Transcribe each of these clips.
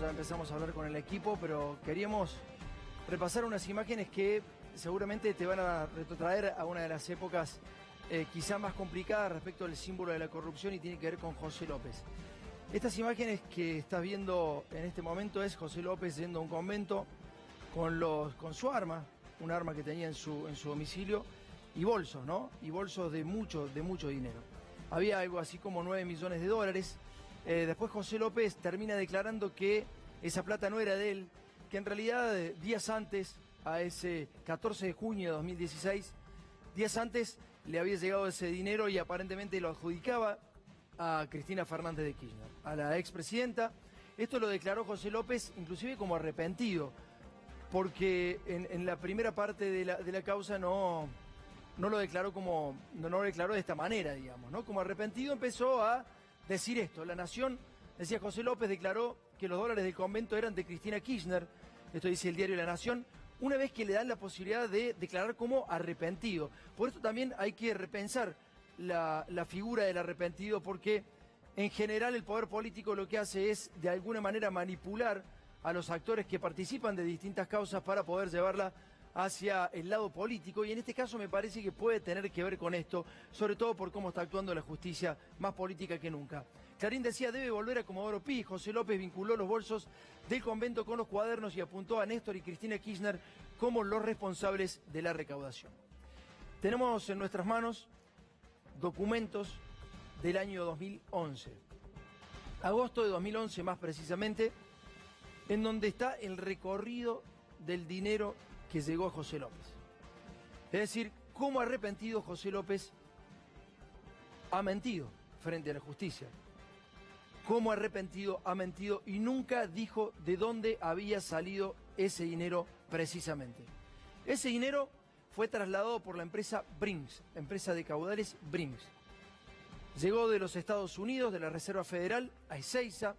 ya empezamos a hablar con el equipo, pero queríamos repasar unas imágenes que seguramente te van a retrotraer a una de las épocas quizá más complicadas respecto al símbolo de la corrupción y tiene que ver con José López. Estas imágenes que estás viendo en este momento es José López yendo a un convento con su arma, un arma que tenía en su domicilio, y bolsos, ¿no? Y bolsos de mucho dinero. Había algo así como 9 millones de dólares. Después José López termina declarando que esa plata no era de él, que en realidad días antes, a ese 14 de junio de 2016, días antes le había llegado ese dinero y aparentemente lo adjudicaba a Cristina Fernández de Kirchner, a la expresidenta. Esto lo declaró José López inclusive como arrepentido, porque en la primera parte de la causa no lo declaró no lo declaró de esta manera, digamos, ¿no? Como arrepentido empezó a decir esto. La Nación, decía José López, declaró que los dólares del convento eran de Cristina Kirchner. Esto dice el diario La Nación, una vez que le dan la posibilidad de declarar como arrepentido. Por esto también hay que repensar la figura del arrepentido, porque en general el poder político lo que hace es de alguna manera manipular a los actores que participan de distintas causas para poder llevarla hacia el lado político, y en este caso me parece que puede tener que ver con esto, sobre todo por cómo está actuando la justicia, más política que nunca. Clarín decía, debe volver a Comodoro Pi. José López vinculó los bolsos del convento con los cuadernos y apuntó a Néstor y Cristina Kirchner como los responsables de la recaudación. Tenemos en nuestras manos documentos del año 2011, agosto de 2011 más precisamente, en donde está el recorrido del dinero que llegó a José López. Es decir, cómo arrepentido José López ha mentido frente a la justicia. Cómo arrepentido ha mentido y nunca dijo de dónde había salido ese dinero precisamente. Ese dinero fue trasladado por la empresa Brink's, empresa de caudales Brink's. Llegó de los Estados Unidos, de la Reserva Federal, a Ezeiza,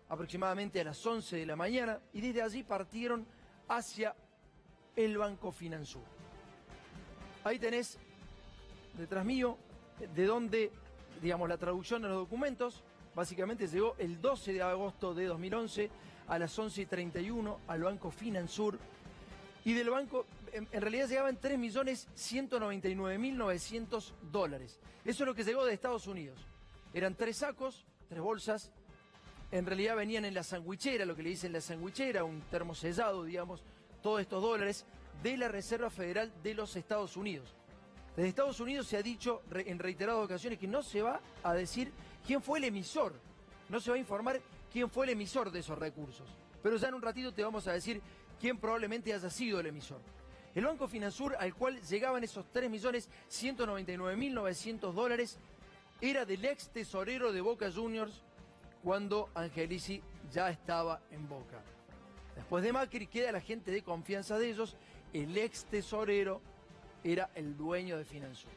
aproximadamente a las 11 de la mañana, y desde allí partieron hacia el Banco Finansur. Ahí tenés, detrás mío, de donde, digamos, la traducción de los documentos. Básicamente llegó el 12 de agosto de 2011 a las 11:31 al Banco Finansur. Y del banco, en realidad llegaban 3.199.900 dólares. Eso es lo que llegó de Estados Unidos. Eran 3 sacos, 3 bolsas. En realidad venían en la sandwichera, lo que le dicen la sandwichera, un termo sellado, digamos, todos estos dólares de la Reserva Federal de los Estados Unidos. Desde Estados Unidos se ha dicho en reiteradas ocasiones que no se va a decir quién fue el emisor, no se va a informar quién fue el emisor de esos recursos. Pero ya en un ratito te vamos a decir quién probablemente haya sido el emisor. El Banco Finansur, al cual llegaban esos 3.199.900 dólares, era del ex tesorero de Boca Juniors cuando Angelici ya estaba en Boca. Después de Macri queda la gente de confianza de ellos. El ex tesorero era el dueño de Finansur,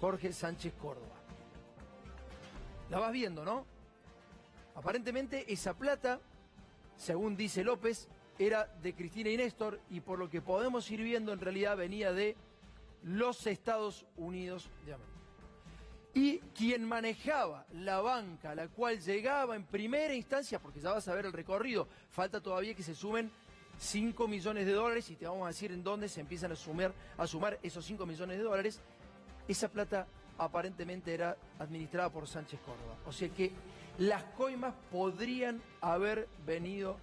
Jorge Sánchez Córdoba. La vas viendo, ¿no? Aparentemente esa plata, según dice López, era de Cristina y Néstor, y por lo que podemos ir viendo en realidad venía de los Estados Unidos de América. Y quien manejaba la banca a la cual llegaba en primera instancia, porque ya vas a ver el recorrido, falta todavía que se sumen 5 millones de dólares y te vamos a decir en dónde se empiezan a sumar esos 5 millones de dólares. Esa plata aparentemente era administrada por Sánchez Córdoba. O sea que las coimas podrían haber venido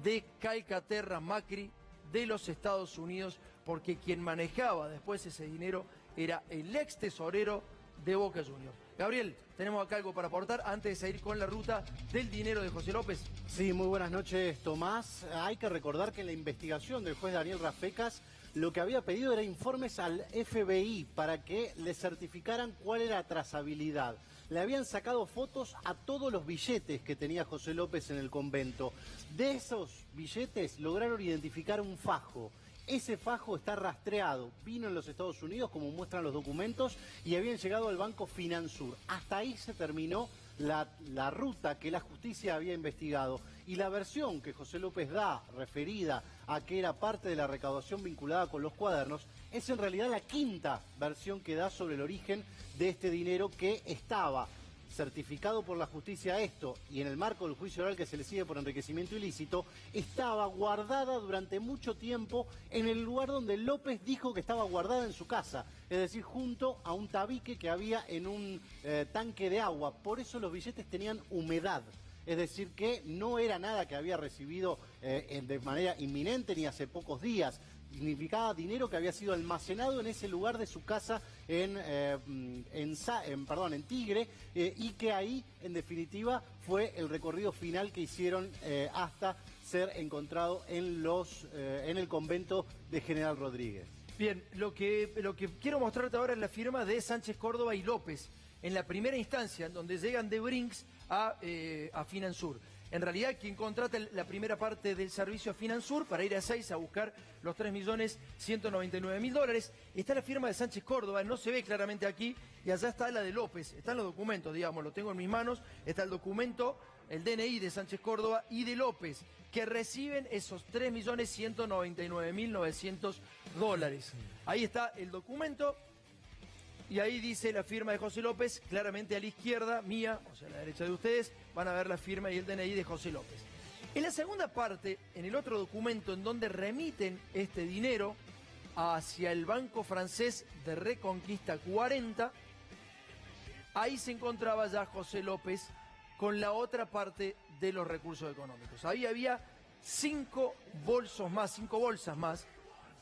de Calcaterra Macri, de los Estados Unidos, porque quien manejaba después ese dinero era el ex tesorero de Boca Juniors. Gabriel, tenemos acá algo para aportar antes de seguir con la ruta del dinero de José López. Sí, muy buenas noches, Tomás. Hay que recordar que en la investigación del juez Daniel Rafecas lo que había pedido era informes al FBI para que le certificaran cuál era la trazabilidad. Le habían sacado fotos a todos los billetes que tenía José López en el convento. De esos billetes lograron identificar un fajo. Ese fajo está rastreado, vino en los Estados Unidos, como muestran los documentos, y habían llegado al Banco Finansur. Hasta ahí se terminó la ruta que la justicia había investigado. Y la versión que José López da, referida a que era parte de la recaudación vinculada con los cuadernos, es en realidad la quinta versión que da sobre el origen de este dinero que estaba certificado por la justicia esto, y en el marco del juicio oral que se le sigue por enriquecimiento ilícito, estaba guardada durante mucho tiempo en el lugar donde López dijo que estaba guardada en su casa, es decir, junto a un tabique que había en un tanque de agua. Por eso los billetes tenían humedad. Es decir, que no era nada que había recibido de manera inminente ni hace pocos días. Significaba dinero que había sido almacenado en ese lugar de su casa en Tigre, y que ahí, en definitiva, fue el recorrido final que hicieron hasta ser encontrado en el convento de General Rodríguez. Bien, lo que quiero mostrarte ahora es la firma de Sánchez Córdoba y López, en la primera instancia, donde llegan de Brinks a Finansur. En realidad, quien contrata la primera parte del servicio a Finansur para ir a Ezeiza a buscar los 3.199.000 dólares, está la firma de Sánchez Córdoba, no se ve claramente aquí, y allá está la de López, están los documentos, digamos, lo tengo en mis manos, está el documento, el DNI de Sánchez Córdoba y de López, que reciben esos 3.199.900 dólares. Ahí está el documento. Y ahí dice la firma de José López, claramente a la izquierda, mía, o sea, a la derecha de ustedes, van a ver la firma y el DNI de José López. En la segunda parte, en el otro documento en donde remiten este dinero hacia el Banco Francés de Reconquista 40, ahí se encontraba ya José López con la otra parte de los recursos económicos. Ahí había 5 bolsas más,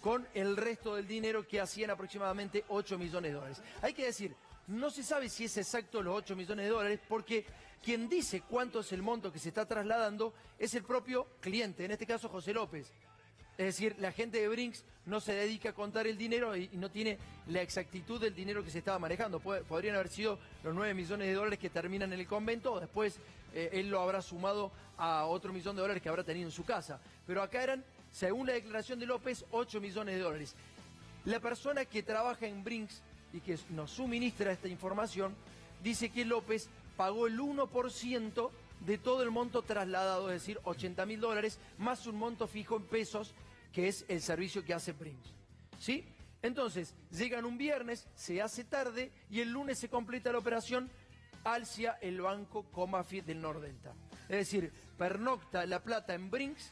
con el resto del dinero, que hacían aproximadamente 8 millones de dólares. Hay que decir, no se sabe si es exacto los 8 millones de dólares, porque quien dice cuánto es el monto que se está trasladando es el propio cliente, en este caso José López. Es decir, la gente de Brinks no se dedica a contar el dinero y no tiene la exactitud del dinero que se estaba manejando. Podrían haber sido los 9 millones de dólares que terminan en el convento, o después él lo habrá sumado a otro millón de dólares que habrá tenido en su casa. Pero acá eran, según la declaración de López, 8 millones de dólares. La persona que trabaja en Brinks y que nos suministra esta información dice que López pagó el 1% de todo el monto trasladado, es decir, 80.000 dólares, más un monto fijo en pesos, que es el servicio que hace Brinks. ¿Sí? Entonces, llegan un viernes, se hace tarde, y el lunes se completa la operación hacia el banco Comafi del Nordelta. Es decir, pernocta la plata en Brinks,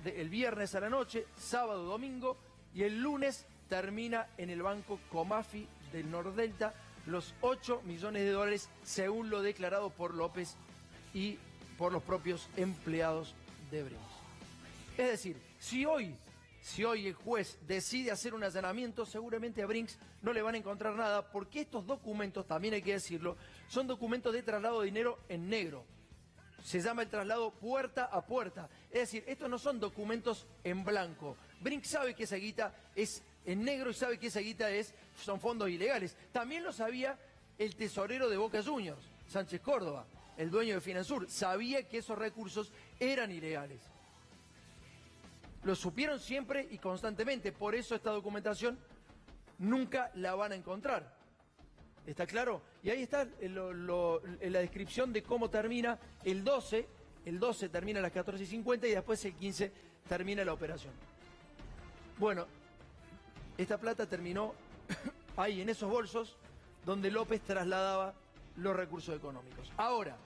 el viernes a la noche, sábado, domingo, y el lunes termina en el banco Comafi del Nordelta los 8 millones de dólares, según lo declarado por López y por los propios empleados de Brinks. Es decir, si hoy el juez decide hacer un allanamiento, seguramente a Brinks no le van a encontrar nada, porque estos documentos, también hay que decirlo, son documentos de traslado de dinero en negro. Se llama el traslado puerta a puerta. Es decir, estos no son documentos en blanco. Brinks sabe que esa guita es en negro y sabe que esa guita son fondos ilegales. También lo sabía el tesorero de Boca Juniors, Sánchez Córdoba, el dueño de Finansur. Sabía que esos recursos eran ilegales. Lo supieron siempre y constantemente. Por eso esta documentación nunca la van a encontrar. ¿Está claro? Y ahí está la descripción de cómo termina el 12. El 12 termina a las 14:50 y después el 15 termina la operación. Bueno, esta plata terminó ahí, en esos bolsos, donde López trasladaba los recursos económicos. Ahora,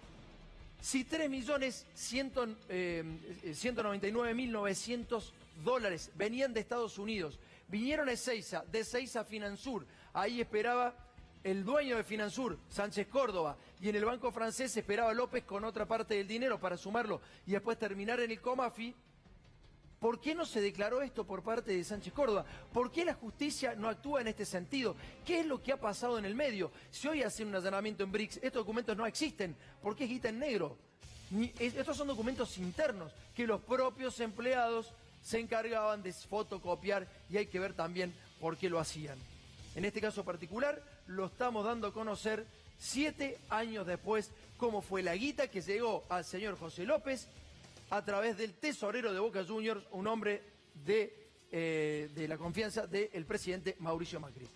si 3.199.900 dólares venían de Estados Unidos, vinieron a Ezeiza, de Ezeiza a Finansur, ahí esperaba el dueño de Finansur, Sánchez Córdoba, y en el banco francés esperaba López con otra parte del dinero para sumarlo y después terminar en el Comafi, ¿por qué no se declaró esto por parte de Sánchez Córdoba? ¿Por qué la justicia no actúa en este sentido? ¿Qué es lo que ha pasado en el medio? Si hoy hacen un allanamiento en Brinks, estos documentos no existen, porque es guita en negro. Estos son documentos internos que los propios empleados se encargaban de fotocopiar, y hay que ver también por qué lo hacían. En este caso particular, lo estamos dando a conocer 7 años después, cómo fue la guita que llegó al señor José López a través del tesorero de Boca Juniors, un hombre de la confianza del presidente Mauricio Macri.